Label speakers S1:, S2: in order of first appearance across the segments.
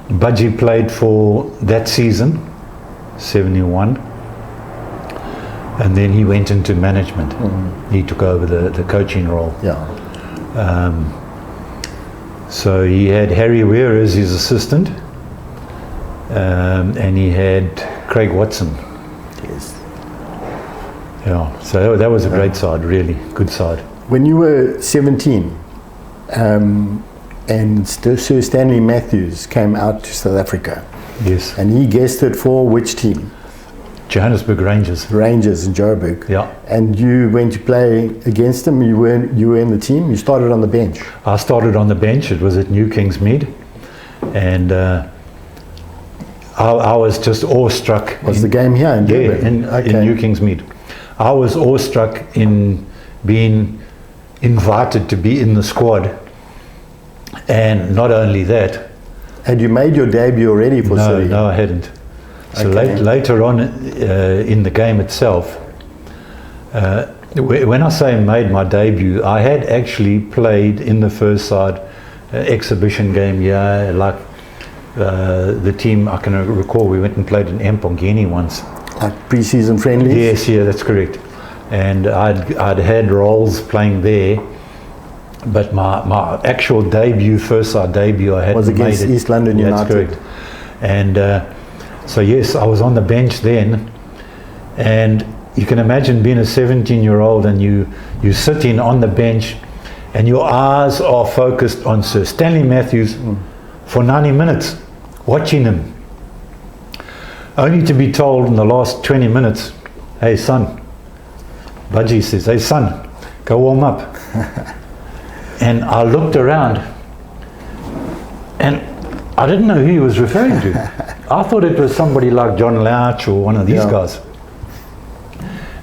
S1: Budgie played for that season, 71, and then he went into management. He took over the coaching role. So he had Harry Weir as his assistant, and he had Craig Watson.
S2: Yes.
S1: Yeah, so that was a great side, really good side.
S2: When you were 17, and Sir Stanley Matthews came out to South Africa.
S1: Yes.
S2: And he guested for which team?
S1: Johannesburg Rangers.
S2: Rangers in Joburg.
S1: Yeah.
S2: And you went to play against him. You were in the team. You started on the bench.
S1: I started on the bench. It was at New Kingsmead, and I was just awestruck.
S2: Was the game here in Durban?
S1: Yeah, in New Kingsmead. I was awestruck in being invited to be in the squad, and not only that.
S2: Had you made your debut already for City?
S1: No, I hadn't. So later on in the game itself, when I say made my debut, I had actually played in the first side exhibition game. Yeah, like the team, I can recall we went and played in Mpongeni once.
S2: Like pre-season friendlies?
S1: Yes, yeah, that's correct. And I'd had roles playing there, but my actual debut, first side debut, I had
S2: was against East London United.
S1: That's correct. And so yes, I was on the bench then, and you can imagine being a 17-year-old and you're sitting on the bench and your eyes are focused on Sir Stanley Matthews for 90 minutes, watching him. Only to be told in the last 20 minutes, hey son, Budgie says, hey son, go warm up. And I looked around and I didn't know who he was referring to. I thought it was somebody like John Louch or one of these guys.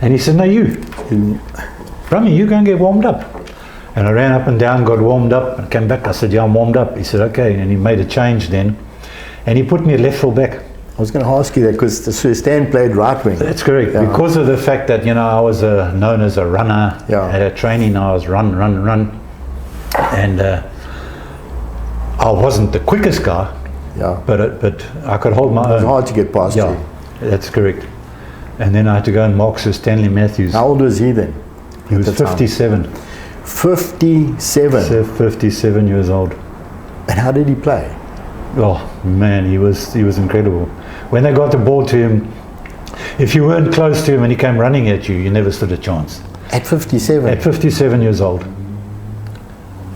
S1: And he said, no, you. Brummie, you go and get warmed up. And I ran up and down, got warmed up, and came back. I said, yeah, I'm warmed up. He said, okay. And he made a change then. And he put me at left full back.
S2: I was going to ask you that because Sir Stan played right wing.
S1: That's correct. Yeah. Because of the fact that, I was known as a runner. At training, I was run. And I wasn't the quickest guy. Yeah. But I could hold my own.
S2: It was hard to get past you.
S1: That's correct. And then I had to go and mark Sir Stanley Matthews.
S2: How old was he then?
S1: He was 57.
S2: 57?
S1: 57 years old.
S2: And how did he play?
S1: Oh man, he was incredible. When they got the ball to him, if you weren't close to him and he came running at you, you never stood a chance.
S2: At 57?
S1: At 57 years old.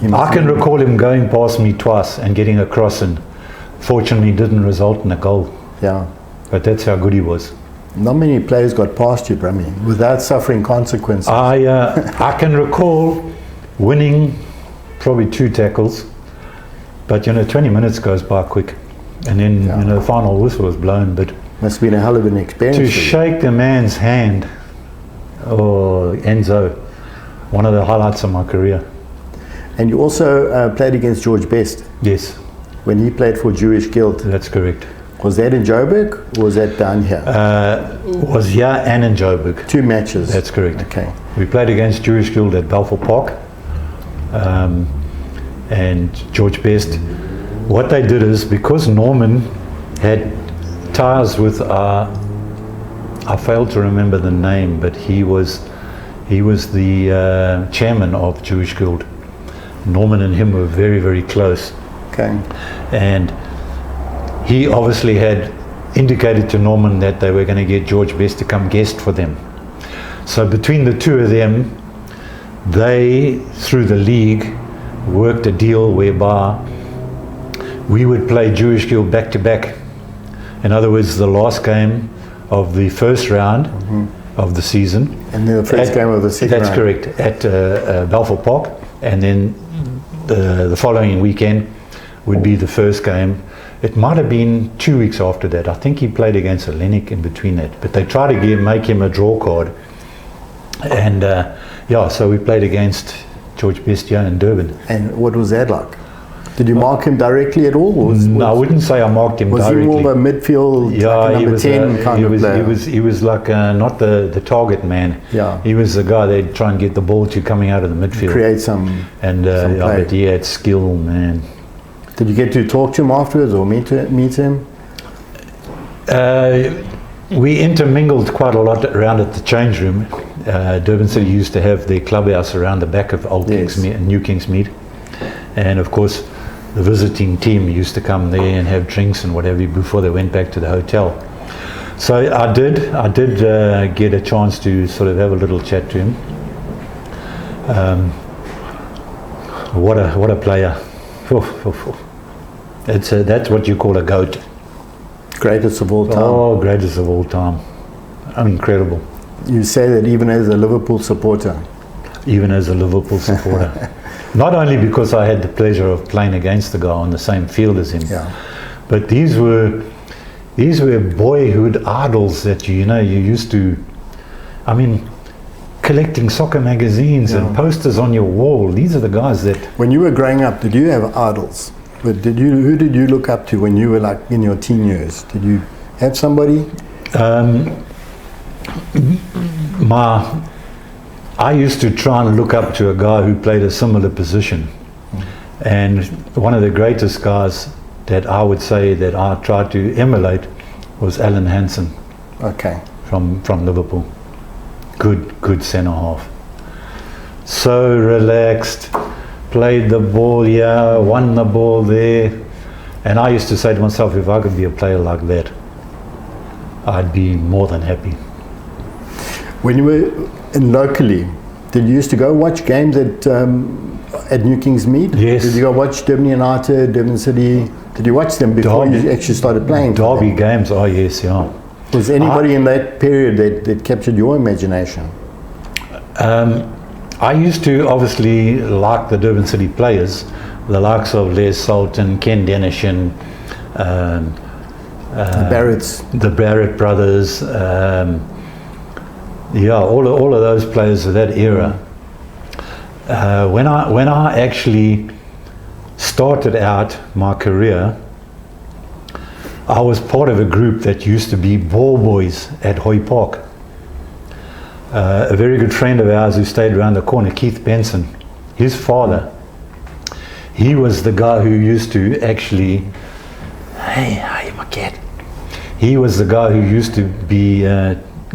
S1: I can recall him going past me twice and getting across, and fortunately didn't result in a goal.
S2: Yeah.
S1: But that's how good he was.
S2: Not many players got past you, Brummie, without suffering consequences.
S1: I can recall winning probably 2 tackles, but 20 minutes goes by quick, and then the final whistle was blown. But
S2: must have been a hell of an experience.
S1: To shake the man's hand, Enzo, one of the highlights of my career.
S2: And you also played against George Best.
S1: Yes.
S2: When he played for Jewish Guild.
S1: That's correct.
S2: Was that in Joburg or was that down here?
S1: Was here and in Joburg.
S2: 2 matches.
S1: That's correct.
S2: Okay.
S1: We played against Jewish Guild at Balfour Park, and George Best. What they did is, because Norman had ties with I failed to remember the name, but he was the chairman of Jewish Guild. Norman and him were very, very close.
S2: Okay.
S1: And he obviously had indicated to Norman that they were going to get George Best to come guest for them. So between the two of them, they, through the league, worked a deal whereby we would play Jewish Guild back to back. In other words, the last game of the first round of the season.
S2: And then the first game of the second round.
S1: That's correct, at Balfour Park. And then the following weekend would be the first game. It might have been 2 weeks after that. I think he played against Hellenic in between that. But they tried to make him a draw card. And so we played against George Best here in Durban.
S2: And what was that like? Did you mark him directly at all?
S1: No, I wouldn't say I marked him directly.
S2: Was he more of a midfield, like number 10 kind of player?
S1: He was like not the target man.
S2: Yeah.
S1: He was the guy they'd try and get the ball to coming out of the midfield.
S2: Create some
S1: And
S2: play.
S1: but he had skill, man.
S2: Did you get to talk to him afterwards or meet him?
S1: We intermingled quite a lot around at the change room. Durban City used to have their clubhouse around the back of Old Kingsmead and New Kingsmead, and of course the visiting team used to come there and have drinks and whatever before they went back to the hotel. So I did get a chance to sort of have a little chat to him. What a player! That's what you call a goat.
S2: Greatest of all time.
S1: Oh, greatest of all time! Incredible.
S2: You say that even as a Liverpool supporter.
S1: Even as a Liverpool supporter. Not only because I had the pleasure of playing against the guy on the same field as him, but these were boyhood idols that you used to, I mean, collecting soccer magazines and posters on your wall. These are the guys that...
S2: When you were growing up, did you have idols? But who did you look up to when you were like in your teen years? Did you have somebody?
S1: I used to try and look up to a guy who played a similar position, and one of the greatest guys that I would say that I tried to emulate was Alan Hansen.
S2: Okay.
S1: From Liverpool. Good centre half. So relaxed, played the ball here, won the ball there, and I used to say to myself, if I could be a player like that, I'd be more than happy.
S2: When you were locally, did you used to go watch games at New Kingsmead?
S1: Yes.
S2: Did you go watch Durban United, Durban City? Did you watch them before you actually started playing?
S1: Derby games, oh yes, yeah.
S2: Was anybody in that period that captured your imagination?
S1: I used to obviously like the Durban City players, the likes of Les Sultan, Ken Denishan, the Barrett brothers, all of those players of that era. When I actually started out my career, I was part of a group that used to be ball boys at Hoy Park. A very good friend of ours who stayed around the corner, Keith Benson, his father, he was the guy who used to actually, hey, my cat. He was the guy who used to be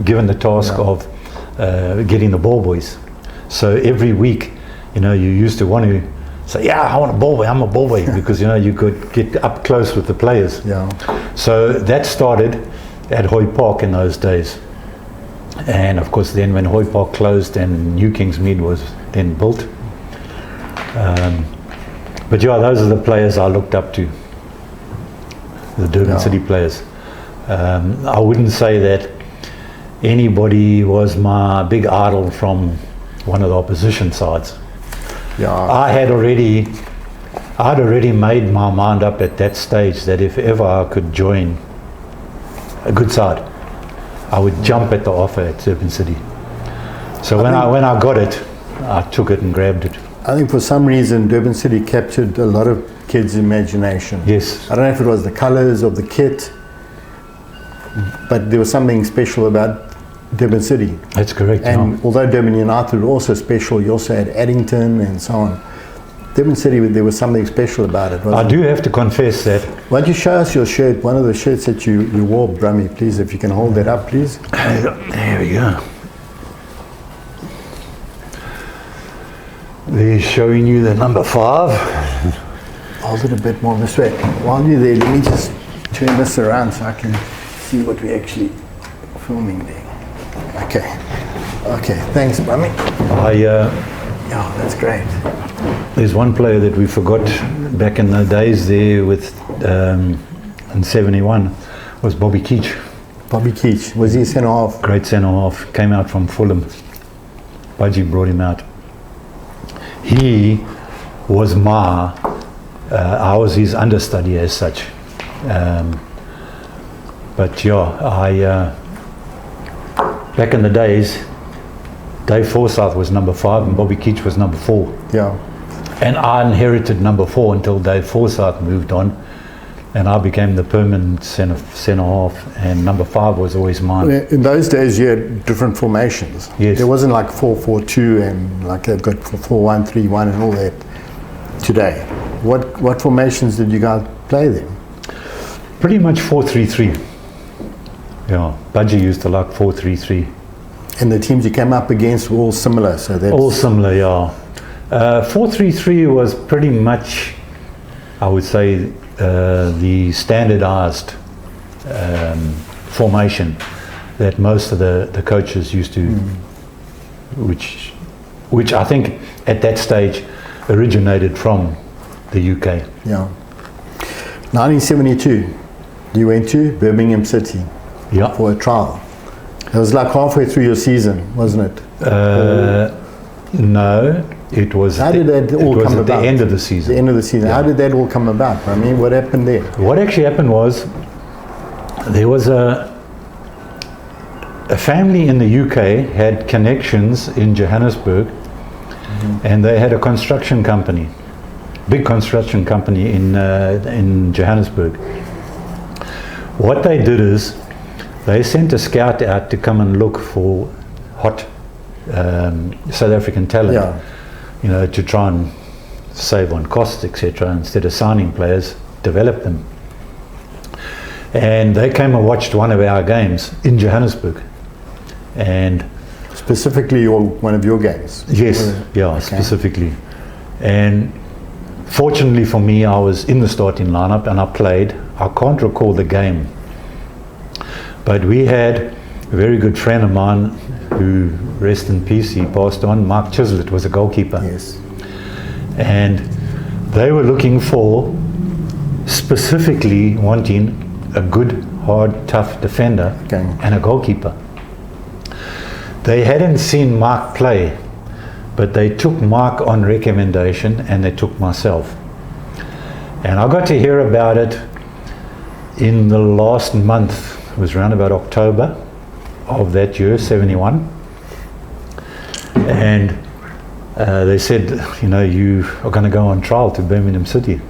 S1: given the task of getting the ball boys. So every week, you used to want to say, I want a ball boy, I'm a ball boy, because you could get up close with the players.
S2: Yeah.
S1: So that started at Hoy Park in those days. And of course then when Hoy Park closed and New Kingsmead was then built. But those are the players I looked up to, the Durban City players. I wouldn't say that anybody was my big idol from one of the opposition sides.
S2: Yeah.
S1: I'd already made my mind up at that stage that if ever I could join a good side, I would jump at the offer at Durban City. So when I got it, I took it and grabbed it.
S2: I think for some reason Durban City captured a lot of kids' imagination.
S1: Yes.
S2: I don't know if it was the colours of the kit, but there was something special about Durban City.
S1: That's correct.
S2: And although Durban United were also special, you also had Addington and so on. Durban City, there was something special about it, wasn't
S1: I do have to confess that.
S2: Why don't you show us your shirt, one of the shirts that you wore, Brummie, please, if you can hold that up, please.
S1: There we go. They're showing you the number 5.
S2: Hold it a bit more this way. While you're there, let me just turn this around so I can see what we're actually filming there. Okay, thanks, Brummie. Yeah, that's great.
S1: There's one player that we forgot back in the days there with in 71 was Bobby Keach.
S2: Bobby Keach, was he a centre half?
S1: Great centre half, came out from Fulham. Budgie brought him out. He was I was his understudy as such. But back in the days, Dave Forsyth was number 5 and Bobby Keach was number 4.
S2: Yeah.
S1: And I inherited number 4 until Dave Forsyth moved on, and I became the permanent centre half, and number 5 was always mine.
S2: In those days you had different formations.
S1: Yes.
S2: There wasn't like 4-4-2 and like they've got 4-1-3-1 and all that today. What formations did you guys play then?
S1: Pretty much 4-3-3. Yeah, Budgie used to like 4-3-3.
S2: And the teams you came up against were all similar, so that's...
S1: All similar, yeah. 4-3-3 was pretty much, I would say, the standardized formation that most of the coaches used to, which I think at that stage originated from the UK.
S2: Yeah. 1972, you went to Birmingham City for a trial. It was like halfway through your season, wasn't it?
S1: No, it was.
S2: How did that all come about?
S1: The end of the season.
S2: The end of the season.
S1: Yeah.
S2: How did that all come about? I mean, what happened there?
S1: What actually happened was there was a family in the UK had connections in Johannesburg, and they had a construction company, big construction company in Johannesburg. What they did is they sent a scout out to come and look for hot South African talent, you know, to try and save on costs, etc. Instead of signing players, develop them. And they came and watched one of our games in Johannesburg. And
S2: specifically one of your games?
S1: Yes, yeah, okay. Specifically. And fortunately for me, I was in the starting lineup and I played. I can't recall the game, but we had a very good friend of mine who, rest in peace, he passed on, Mark Chislett was a goalkeeper.
S2: Yes.
S1: And they were looking for, specifically wanting a good, hard, tough defender and a goalkeeper. They hadn't seen Mark play, but they took Mark on recommendation and they took myself. And I got to hear about it in the last month. It was around about October of that year, 71. And they said, you know, you are going to go on trial to Birmingham City.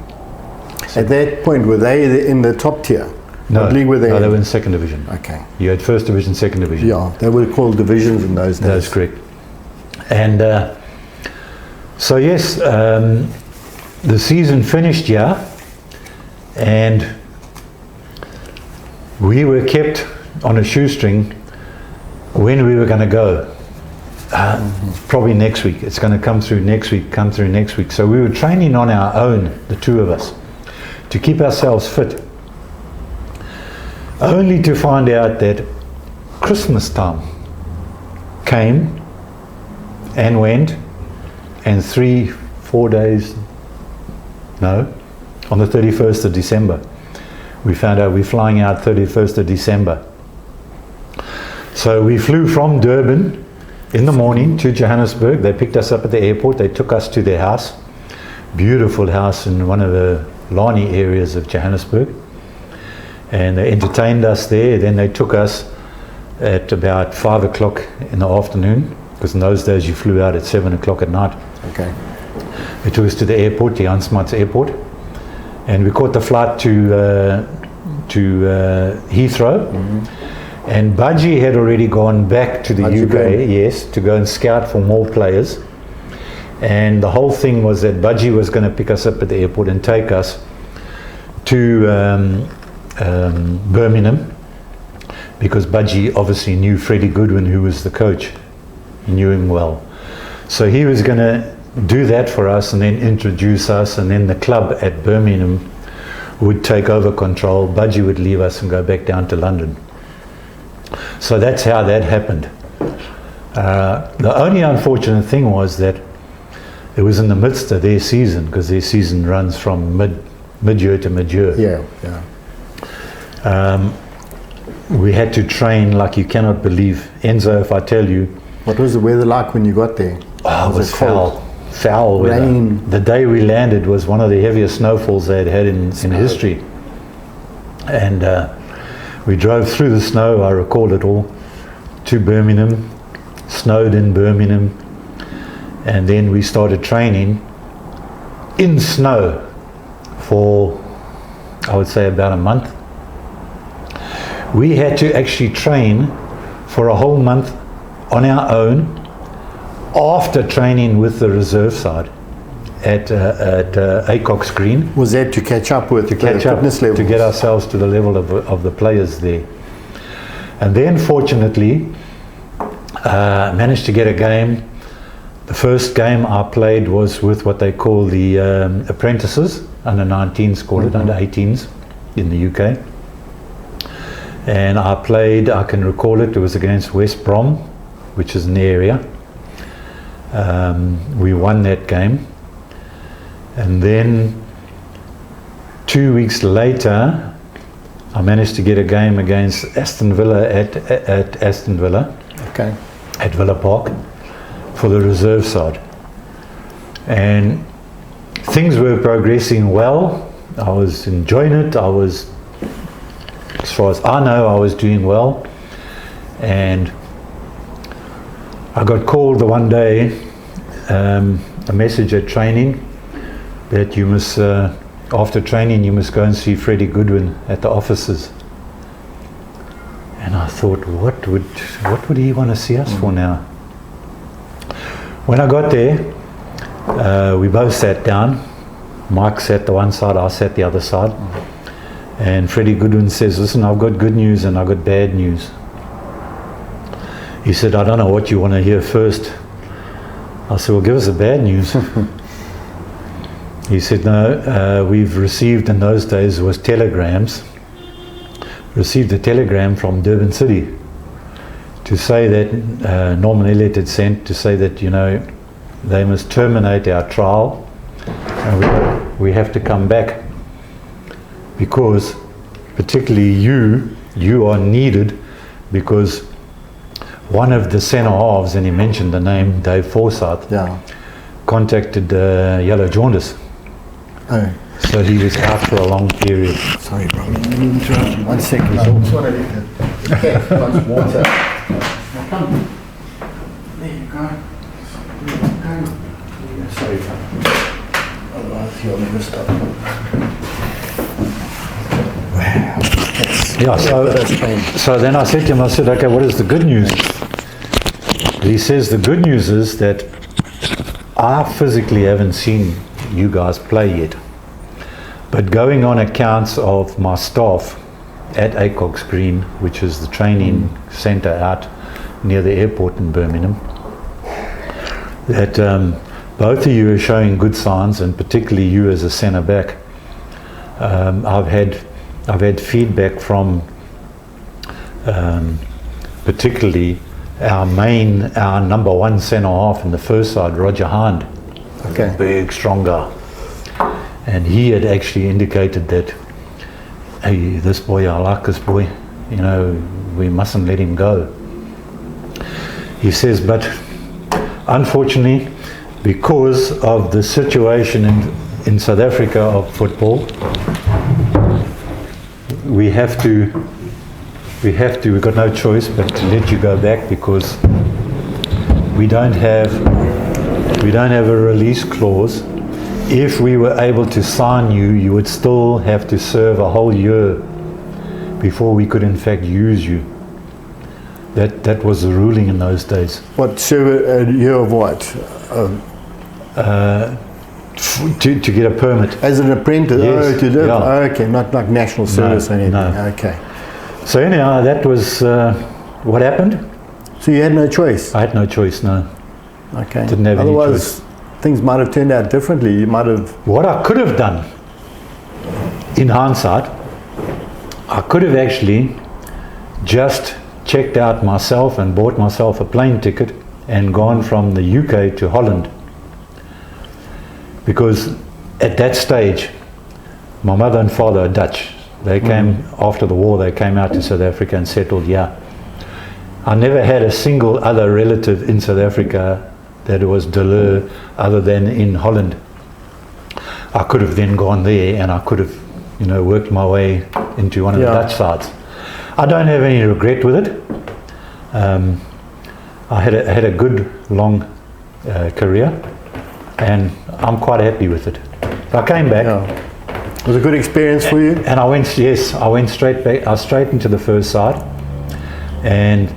S2: At that point, were they in the top tier?
S1: No,
S2: what league were they
S1: they were in second division.
S2: Okay.
S1: You had first division, second division.
S2: Yeah, they were called divisions in those days.
S1: That's correct. And so yes, the season finished here, and we were kept on a shoestring when we were going to go. Probably next week. It's going to come through next week. So we were training on our own, the two of us, to keep ourselves fit. Only to find out that Christmas time came and went, and 3-4 days, no, on the 31st of December, we found out we're flying out 31st of December. So we flew from Durban in the morning to Johannesburg. They picked us up at the airport. They took us to their house, beautiful house in one of the Lani areas of Johannesburg. And they entertained us there. Then they took us at about 5 o'clock in the afternoon, because in those days you flew out at 7 o'clock at night.
S2: Okay.
S1: They took us to the airport, the Jan Smuts airport, and we caught the flight to Heathrow. And Budgie had already gone back to the UK, yes, to go and scout for more players. And the whole thing was that Budgie was going to pick us up at the airport and take us to Birmingham, because Budgie obviously knew Freddie Goodwin, who was the coach. He knew him well. So he was going to do that for us and then introduce us, and then the club at Birmingham would take over control. Budgie would leave us and go back down to London. So that's how that happened. The only unfortunate thing was that it was in the midst of their season, because their season runs from mid-year to mid-year.
S2: Yeah.
S1: We had to train like you cannot believe. Enzo, if I tell you.
S2: What was the weather like when you got there?
S1: Oh, it was foul weather.
S2: Rain.
S1: The day we landed was one of the heaviest snowfalls they had had in history. And we drove through the snow, I recall it all, to Birmingham, snowed in Birmingham, and then we started training in snow for, I would say, about a month. We had to actually train for a whole month on our own after training with the reserve side. at Acock's Green.
S2: Was that to catch up with fitness levels?
S1: To get ourselves to the level of the players there. And then fortunately, managed to get a game. The first game I played was with what they call the apprentices, under 19s call it, under 18s in the UK. And I played, I can recall it was against West Brom, which is in the area. We won that game. And then 2 weeks later, I managed to get a game against Aston Villa at Aston Villa, at Villa Park, for the reserve side. And things were progressing well. I was enjoying it. As far as I know, I was doing well. And I got called the one day, a message at training, that you must, after training, you must go and see Freddie Goodwin at the offices. And I thought, what would he want to see us for now? When I got there, we both sat down. Mike sat the one side, I sat the other side. And Freddie Goodwin says, listen, I've got good news and I've got bad news. He said, I don't know what you want to hear first. I said, well, give us the bad news. He said, no, we've received, in those days was telegrams, received a telegram from Durban City to say that Norman Elliott had sent to say that, you know, they must terminate our trial and we have to come back because particularly you are needed, because one of the centre halves, and he mentioned the name Dave Forsyth, contacted yellow jaundice.
S2: Oh.
S1: So he was out for a long period.
S2: Sorry, bro. Let me interrupt you 1 second. I just want to get much water. There you go. Sorry, bro. Otherwise, you'll never stop. Wow.
S1: Yeah, so then I said to him, I said, okay, what is the good news? He says, the good news is that I physically haven't seen you guys play yet. But going on accounts of my staff at Acock's Green, which is the training centre out near the airport in Birmingham, that both of you are showing good signs, and particularly you as a centre back. I've had feedback from particularly our number one centre half in the first side, Roger Hind, big, strong guy. And he had actually indicated that, hey, this boy, I like this boy, you know, we mustn't let him go. He says, but unfortunately, because of the situation in South Africa of football, we've got no choice but to let you go back, because we don't have a release clause. If we were able to sign you, you would still have to serve a whole year before we could in fact use you. That was the ruling in those days.
S2: What, serve a year of what?
S1: To get a permit.
S2: As an apprentice?
S1: Yes.
S2: Oh, to do
S1: Yeah.
S2: Oh, okay, not like national service or anything.
S1: No.
S2: Okay.
S1: So anyhow, that was what happened.
S2: So you had no choice?
S1: I had no choice, no.
S2: Okay.
S1: Didn't have any choice.
S2: Things might have turned out differently. You might have...
S1: What I could have done, in hindsight, I could have actually just checked out myself and bought myself a plane ticket and gone from the UK to Holland. Because at that stage, my mother and father are Dutch. They came, after the war, they came out to South Africa and settled here. I never had a single other relative in South Africa that was De Leur other than in Holland. I could have then gone there and I could have, you know, worked my way into one of the Dutch sides. I don't have any regret with it. I had a good long career, and I'm quite happy with it. I came back.
S2: Yeah. It was a good experience for you?
S1: And I went straight back. I was straight into the first side, and